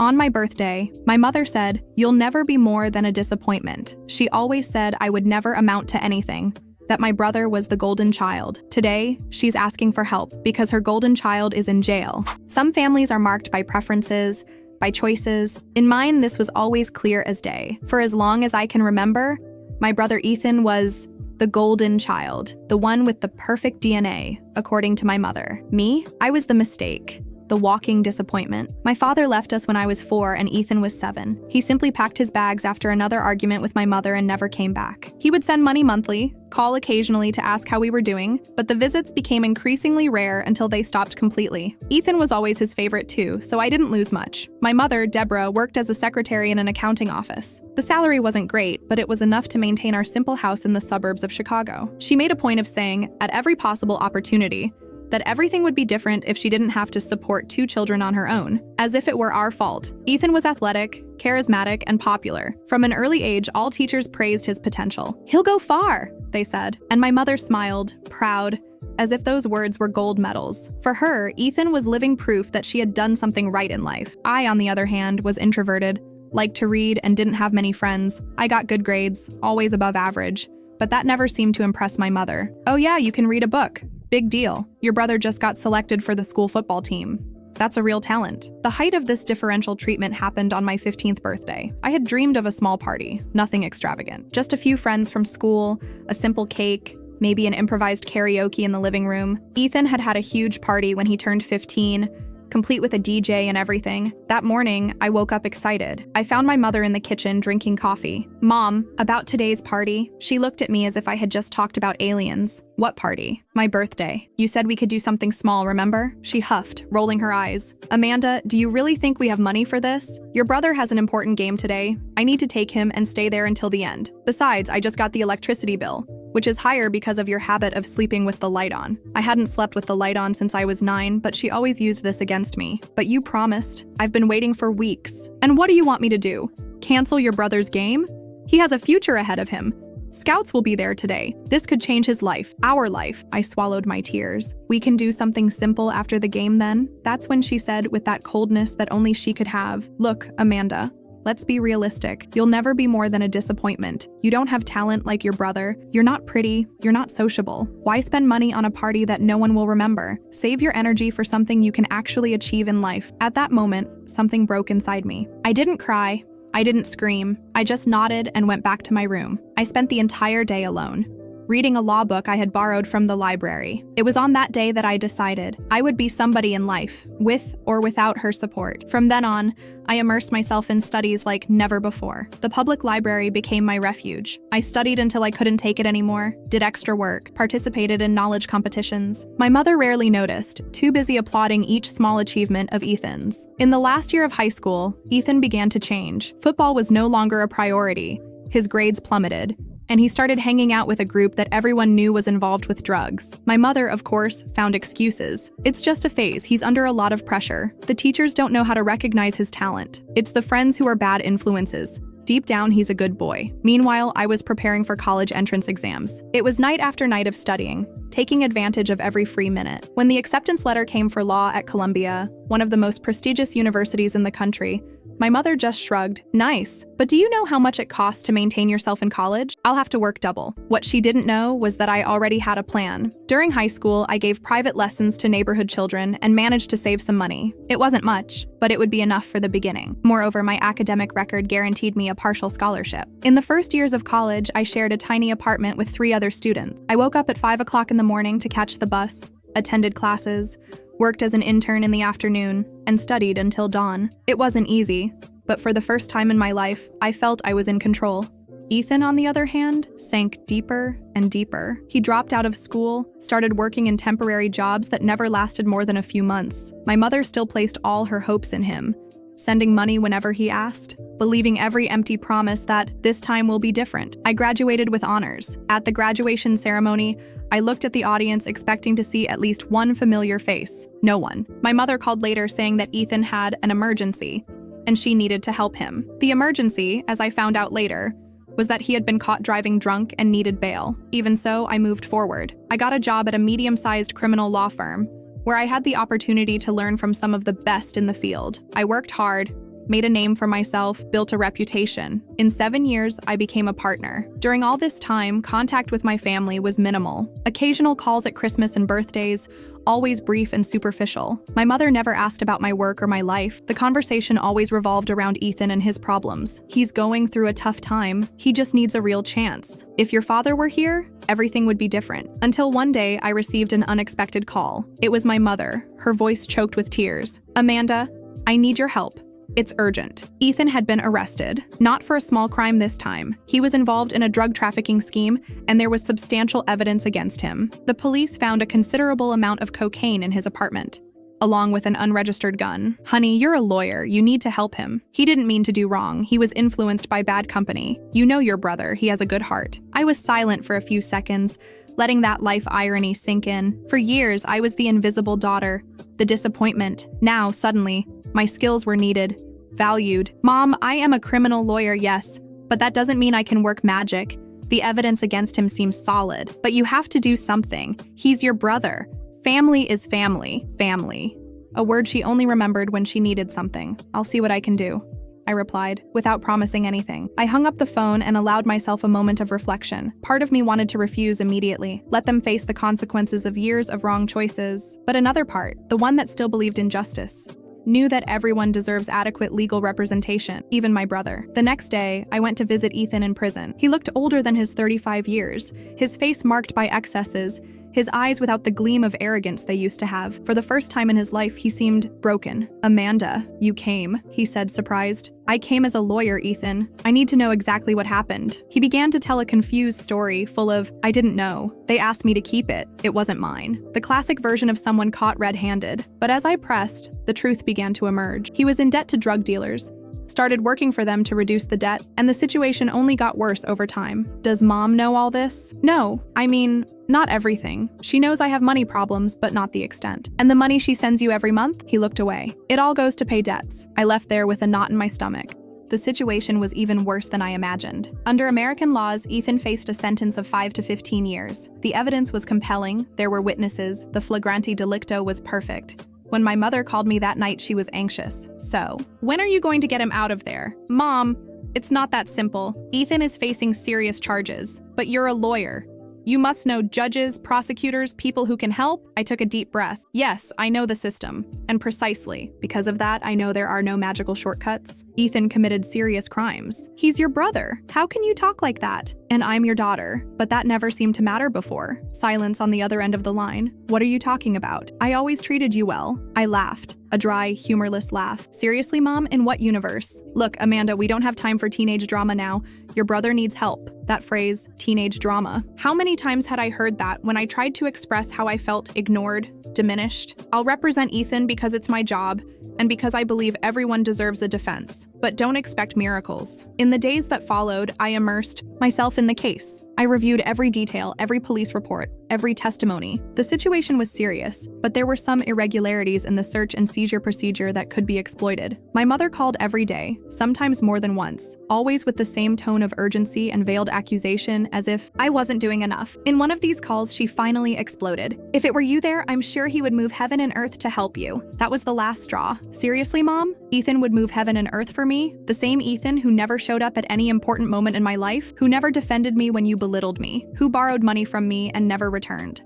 On my birthday, my mother said, "You'll never be more than a disappointment." She always said I would never amount to anything, that my brother was the golden child. Today, she's asking for help because her golden child is in jail. Some families are marked by preferences, by choices. In mine, this was always clear as day. For as long as I can remember, my brother Ethan was the golden child, the one with the perfect DNA, according to my mother. Me? I was the mistake, the walking disappointment. My father left us when I was 4 and Ethan was 7. He simply packed his bags after another argument with my mother and never came back. He would send money monthly, call occasionally to ask how we were doing, but the visits became increasingly rare until they stopped completely. Ethan was always his favorite too, so I didn't lose much. My mother, Deborah, worked as a secretary in an accounting office. The salary wasn't great, but it was enough to maintain our simple house in the suburbs of Chicago. She made a point of saying, at every possible opportunity, that everything would be different if she didn't have to support 2 children on her own, as if it were our fault. Ethan was athletic, charismatic, and popular. From an early age, all teachers praised his potential. "He'll go far," they said, and my mother smiled, proud, as if those words were gold medals. For her, Ethan was living proof that she had done something right in life. I, on the other hand, was introverted, liked to read, and didn't have many friends. I got good grades, always above average, but that never seemed to impress my mother. "Oh yeah, you can read a book. Big deal. Your brother just got selected for the school football team. That's a real talent." The height of this differential treatment happened on my 15th birthday. I had dreamed of a small party, nothing extravagant. Just a few friends from school, a simple cake, maybe an improvised karaoke in the living room. Ethan had had a huge party when he turned 15, complete with a DJ and everything. That morning, I woke up excited. I found my mother in the kitchen drinking coffee. "Mom, about today's party." She looked at me as if I had just talked about aliens. "What party?" "My birthday. You said we could do something small, remember?" She huffed, rolling her eyes. "Amanda, do you really think we have money for this? Your brother has an important game today. I need to take him and stay there until the end. Besides, I just got the electricity bill, which is higher because of your habit of sleeping with the light on." I hadn't slept with the light on since I was 9, but she always used this against me. "But you promised. I've been waiting for weeks. And what do you want me to do? Cancel your brother's game? He has a future ahead of him. Scouts will be there today. This could change his life, our life." I swallowed my tears. "We can do something simple after the game then?" That's when she said, with that coldness that only she could have, "Look, Amanda, let's be realistic. You'll never be more than a disappointment. You don't have talent like your brother. You're not pretty. You're not sociable. Why spend money on a party that no one will remember? Save your energy for something you can actually achieve in life." At that moment, something broke inside me. I didn't cry. I didn't scream. I just nodded and went back to my room. I spent the entire day alone, reading a law book I had borrowed from the library. It was on that day that I decided I would be somebody in life, with or without her support. From then on, I immersed myself in studies like never before. The public library became my refuge. I studied until I couldn't take it anymore, did extra work, participated in knowledge competitions. My mother rarely noticed, too busy applauding each small achievement of Ethan's. In the last year of high school, Ethan began to change. Football was no longer a priority. His grades plummeted, and he started hanging out with a group that everyone knew was involved with drugs. My mother, of course, found excuses. "It's just a phase. He's under a lot of pressure. The teachers don't know how to recognize his talent. It's the friends who are bad influences. Deep down, he's a good boy." Meanwhile, I was preparing for college entrance exams. It was night after night of studying, taking advantage of every free minute. When the acceptance letter came for law at Columbia, one of the most prestigious universities in the country, my mother just shrugged. "Nice, but do you know how much it costs to maintain yourself in college? I'll have to work double." What she didn't know was that I already had a plan. During high school, I gave private lessons to neighborhood children and managed to save some money. It wasn't much, but it would be enough for the beginning. Moreover, my academic record guaranteed me a partial scholarship. In the first years of college, I shared a tiny apartment with 3 other students. I woke up at 5 o'clock in the morning to catch the bus, attended classes, worked as an intern in the afternoon, and studied until dawn. It wasn't easy, but for the first time in my life, I felt I was in control. Ethan, on the other hand, sank deeper and deeper. He dropped out of school, started working in temporary jobs that never lasted more than a few months. My mother still placed all her hopes in him, sending money whenever he asked, believing every empty promise that this time will be different. I graduated with honors. At the graduation ceremony, I looked at the audience expecting to see at least one familiar face. No one. My mother called later saying that Ethan had an emergency, and she needed to help him. The emergency, as I found out later, was that he had been caught driving drunk and needed bail. Even so, I moved forward. I got a job at a medium-sized criminal law firm, where I had the opportunity to learn from some of the best in the field. I worked hard, made a name for myself, built a reputation. In 7 years, I became a partner. During all this time, contact with my family was minimal. Occasional calls at Christmas and birthdays, always brief and superficial. My mother never asked about my work or my life. The conversation always revolved around Ethan and his problems. He's going through a tough time. He just needs a real chance. If your father were here, everything would be different. Until one day, I received an unexpected call. It was my mother, her voice choked with tears. "Amanda, I need your help. It's urgent." Ethan had been arrested, not for a small crime this time. He was involved in a drug trafficking scheme, and there was substantial evidence against him. The police found a considerable amount of cocaine in his apartment, along with an unregistered gun. "Honey, you're a lawyer. You need to help him. He didn't mean to do wrong. He was influenced by bad company. You know your brother. He has a good heart." I was silent for a few seconds, letting that life irony sink in. For years, I was the invisible daughter, the disappointment. Now, suddenly, my skills were needed, valued. "Mom, I am a criminal lawyer, yes, but that doesn't mean I can work magic. The evidence against him seems solid, but you have to do something. He's your brother. Family is family. Family." A word she only remembered when she needed something. "I'll see what I can do," I replied, without promising anything. I hung up the phone and allowed myself a moment of reflection. Part of me wanted to refuse immediately, let them face the consequences of years of wrong choices. But another part, the one that still believed in justice, knew that everyone deserves adequate legal representation, even my brother. The next day, I went to visit Ethan in prison. He looked older than his 35 years, his face marked by excesses, his eyes without the gleam of arrogance they used to have. For the first time in his life, he seemed broken. "Amanda, you came," he said, surprised. "I came as a lawyer, Ethan. I need to know exactly what happened." He began to tell a confused story full of, "I didn't know. They asked me to keep it. It wasn't mine." The classic version of someone caught red-handed. But as I pressed, the truth began to emerge. He was in debt to drug dealers, started working for them to reduce the debt, and the situation only got worse over time. Does Mom know all this? No. I mean, not everything. She knows I have money problems, but not the extent. "And the money she sends you every month?" He looked away. "It all goes to pay debts." I left there with a knot in my stomach. The situation was even worse than I imagined. Under American laws, Ethan faced a sentence of 5 to 15 years. The evidence was compelling, there were witnesses, the flagrante delicto was perfect. When my mother called me that night, she was anxious. "So, when are you going to get him out of there?" "Mom, it's not that simple. Ethan is facing serious charges, but you're a lawyer. You must know judges, prosecutors, people who can help." I took a deep breath. Yes, I know the system. And precisely because of that, I know there are no magical shortcuts. Ethan committed serious crimes. He's your brother. How can you talk like that? And I'm your daughter. But that never seemed to matter before. Silence on the other end of the line. "What are you talking about? I always treated you well." I laughed. A dry, humorless laugh. "Seriously, Mom? In what universe?" "Look, Amanda, we don't have time for teenage drama now. Your brother needs help." That phrase, teenage drama. How many times had I heard that when I tried to express how I felt ignored, diminished? "I'll represent Ethan because it's my job, and because I believe everyone deserves a defense. But don't expect miracles." In the days that followed, I immersed myself in the case. I reviewed every detail, every police report, every testimony. The situation was serious, but there were some irregularities in the search and seizure procedure that could be exploited. My mother called every day, sometimes more than once, always with the same tone of urgency and veiled accusation as if I wasn't doing enough. In one of these calls, she finally exploded. "If it were you there, I'm sure he would move heaven and earth to help you." That was the last straw. Seriously, Mom? Ethan would move heaven and earth for me? The same Ethan who never showed up at any important moment in my life, who never defended me when you belittled me, who borrowed money from me and never returned.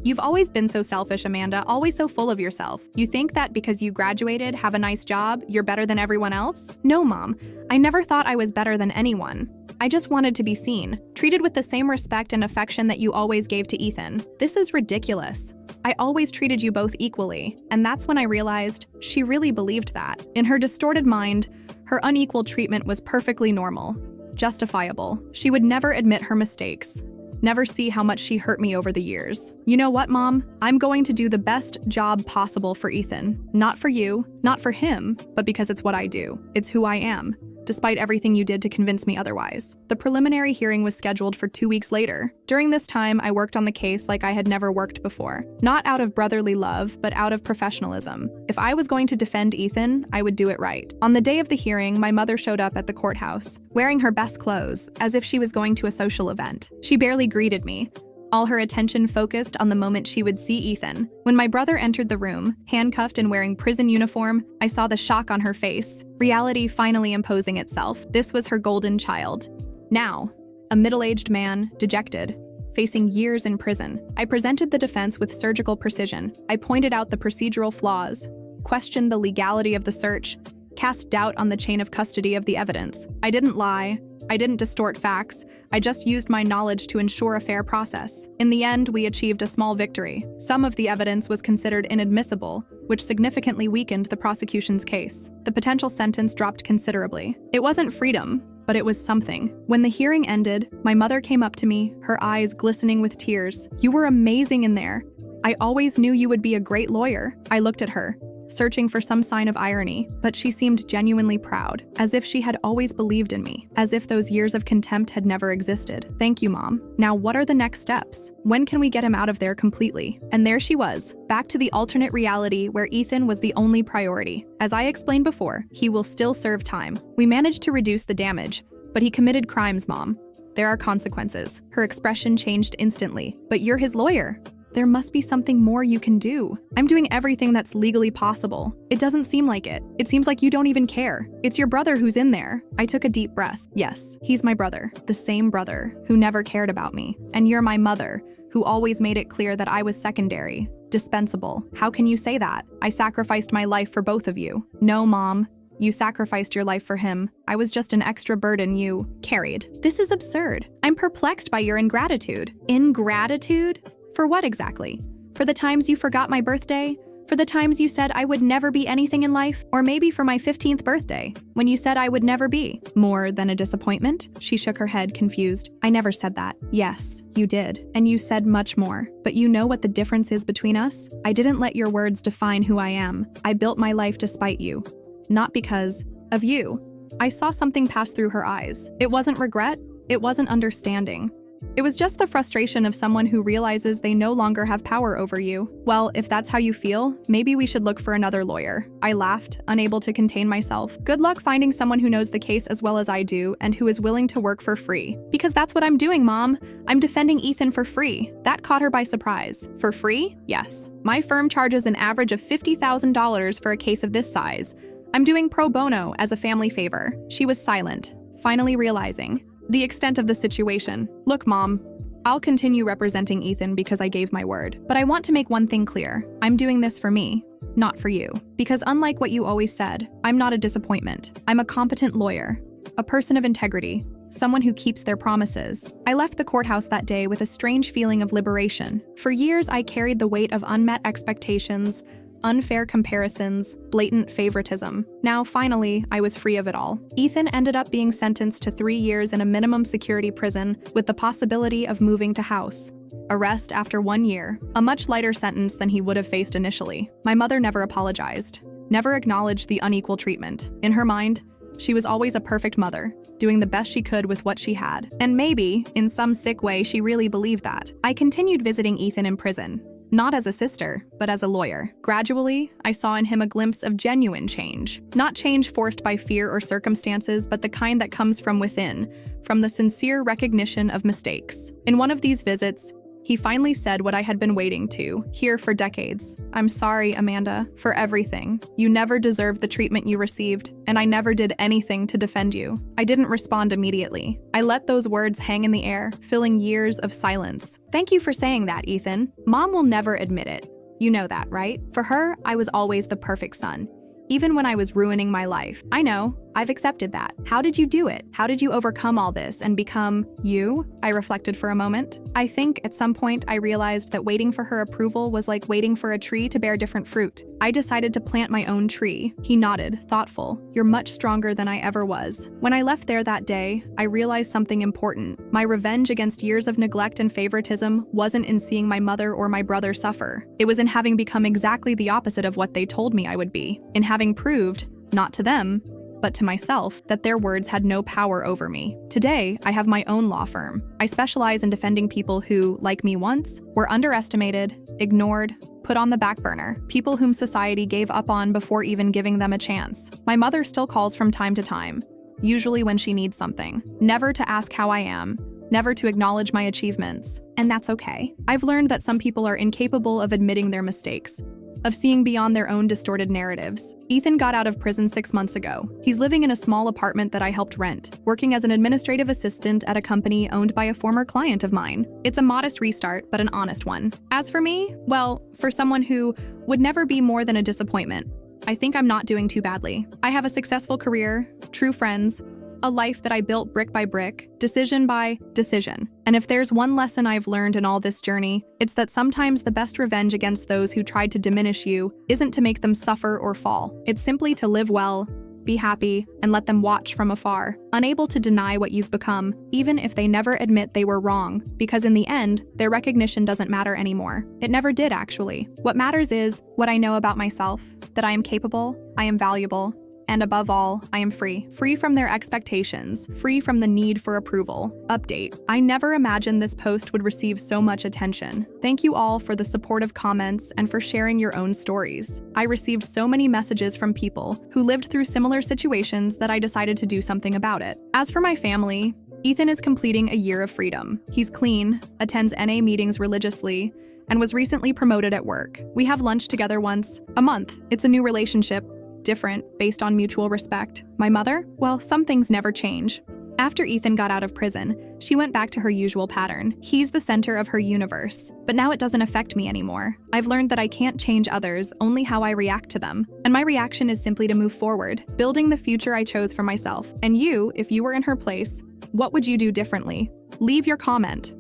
You've always been so selfish, Amanda, always so full of yourself. You think that because you graduated, have a nice job, you're better than everyone else? No, Mom. I never thought I was better than anyone. I just wanted to be seen, treated with the same respect and affection that you always gave to Ethan. This is ridiculous. I always treated you both equally, and that's when I realized she really believed that. In her distorted mind, her unequal treatment was perfectly normal, justifiable. She would never admit her mistakes, never see how much she hurt me over the years. You know what, Mom? I'm going to do the best job possible for Ethan. Not for you, not for him, but because it's what I do. It's who I am, despite everything you did to convince me otherwise. The preliminary hearing was scheduled for 2 weeks later. During this time, I worked on the case like I had never worked before. Not out of brotherly love, but out of professionalism. If I was going to defend Ethan, I would do it right. On the day of the hearing, my mother showed up at the courthouse, wearing her best clothes, as if she was going to a social event. She barely greeted me, all her attention focused on the moment she would see Ethan. When my brother entered the room, handcuffed and wearing prison uniform, I saw the shock on her face, reality finally imposing itself. This was her golden child. Now, a middle-aged man, dejected, facing years in prison. I presented the defense with surgical precision. I pointed out the procedural flaws, questioned the legality of the search, cast doubt on the chain of custody of the evidence. I didn't lie. I didn't distort facts. I just used my knowledge to ensure a fair process. In the end, we achieved a small victory. Some of the evidence was considered inadmissible, which significantly weakened the prosecution's case. The potential sentence dropped considerably. It wasn't freedom, but it was something. When the hearing ended, my mother came up to me, her eyes glistening with tears. "You were amazing in there. I always knew you would be a great lawyer." I looked at her, searching for some sign of irony, but she seemed genuinely proud, as if she had always believed in me, as if those years of contempt had never existed. "Thank you, Mom. Now what are the next steps? When can we get him out of there completely?" And there she was, back to the alternate reality where Ethan was the only priority. As I explained before, he will still serve time. We managed to reduce the damage, but he committed crimes, Mom. There are consequences. Her expression changed instantly. "But you're his lawyer. There must be something more you can do." "I'm doing everything that's legally possible." "It doesn't seem like it. It seems like you don't even care. It's your brother who's in there." I took a deep breath. "Yes, he's my brother, the same brother who never cared about me. And you're my mother, who always made it clear that I was secondary, dispensable." "How can you say that? I sacrificed my life for both of you." "No, Mom. You sacrificed your life for him. I was just an extra burden you carried." "This is absurd. I'm perplexed by your ingratitude." "Ingratitude? For what exactly? For the times you forgot my birthday? For the times you said I would never be anything in life? Or maybe for my 15th birthday, when you said I would never be more than a disappointment?" She shook her head, confused. "I never said that." "Yes, you did. And you said much more. But you know what the difference is between us? I didn't let your words define who I am. I built my life despite you. Not because of you." I saw something pass through her eyes. It wasn't regret. It wasn't understanding. It was just the frustration of someone who realizes they no longer have power over you. "Well, if that's how you feel, maybe we should look for another lawyer." I laughed, unable to contain myself. "Good luck finding someone who knows the case as well as I do and who is willing to work for free." "Because that's what I'm doing, Mom. I'm defending Ethan for free." That caught her by surprise. "For free?" "Yes. My firm charges an average of $50,000 for a case of this size. I'm doing pro bono as a family favor." She was silent, finally realizing the extent of the situation. "Look, Mom, I'll continue representing Ethan because I gave my word. But I want to make one thing clear. I'm doing this for me, not for you. Because unlike what you always said, I'm not a disappointment. I'm a competent lawyer, a person of integrity, someone who keeps their promises." I left the courthouse that day with a strange feeling of liberation. For years, I carried the weight of unmet expectations, unfair comparisons, blatant favoritism. Now, finally, I was free of it all. Ethan ended up being sentenced to 3 years in a minimum security prison with the possibility of moving to house. Arrest after 1 year, a much lighter sentence than he would have faced initially. My mother never apologized, never acknowledged the unequal treatment. In her mind, she was always a perfect mother, doing the best she could with what she had. And maybe, in some sick way, she really believed that. I continued visiting Ethan in prison. Not as a sister, but as a lawyer. Gradually, I saw in him a glimpse of genuine change. Not change forced by fear or circumstances, but the kind that comes from within, from the sincere recognition of mistakes. In one of these visits, he finally said what I had been waiting to hear for decades. "I'm sorry, Amanda, for everything. You never deserved the treatment you received, and I never did anything to defend you." I didn't respond immediately. I let those words hang in the air, filling years of silence. "Thank you for saying that, Ethan. Mom will never admit it. You know that, right? For her, I was always the perfect son, even when I was ruining my life. I know. I've accepted that. How did you do it? How did you overcome all this and become you?" I reflected for a moment. I think at some point I realized that waiting for her approval was like waiting for a tree to bear different fruit. I decided to plant my own tree. He nodded, thoughtful. "You're much stronger than I ever was." When I left there that day, I realized something important. My revenge against years of neglect and favoritism wasn't in seeing my mother or my brother suffer. It was in having become exactly the opposite of what they told me I would be. In having proved, not to them, but to myself, that their words had no power over me. Today, I have my own law firm. I specialize in defending people who, like me once, were underestimated, ignored, put on the back burner, people whom society gave up on before even giving them a chance. My mother still calls from time to time, usually when she needs something. Never to ask how I am, never to acknowledge my achievements. And that's okay. I've learned that some people are incapable of admitting their mistakes, of seeing beyond their own distorted narratives. Ethan got out of prison 6 months ago. He's living in a small apartment that I helped rent, working as an administrative assistant at a company owned by a former client of mine. It's a modest restart, but an honest one. As for me, well, for someone who would never be more than a disappointment, I think I'm not doing too badly. I have a successful career, true friends, a life that I built brick by brick, decision by decision. And if there's one lesson I've learned in all this journey, it's that sometimes the best revenge against those who tried to diminish you isn't to make them suffer or fall. It's simply to live well, be happy, and let them watch from afar, unable to deny what you've become, even if they never admit they were wrong, because in the end, their recognition doesn't matter anymore. It never did, actually. What matters is what I know about myself, that I am capable, I am valuable, and above all, I am free. Free from their expectations, free from the need for approval. Update: I never imagined this post would receive so much attention. Thank you all for the supportive comments and for sharing your own stories. I received so many messages from people who lived through similar situations that I decided to do something about it. As for my family, Ethan is completing a year of freedom. He's clean, attends NA meetings religiously, and was recently promoted at work. We have lunch together once a month. It's a new relationship, different, based on mutual respect. My mother? Well, some things never change. After Ethan got out of prison, she went back to her usual pattern. He's the center of her universe. But now it doesn't affect me anymore. I've learned that I can't change others, only how I react to them. And my reaction is simply to move forward, building the future I chose for myself. And you, if you were in her place, what would you do differently? Leave your comment.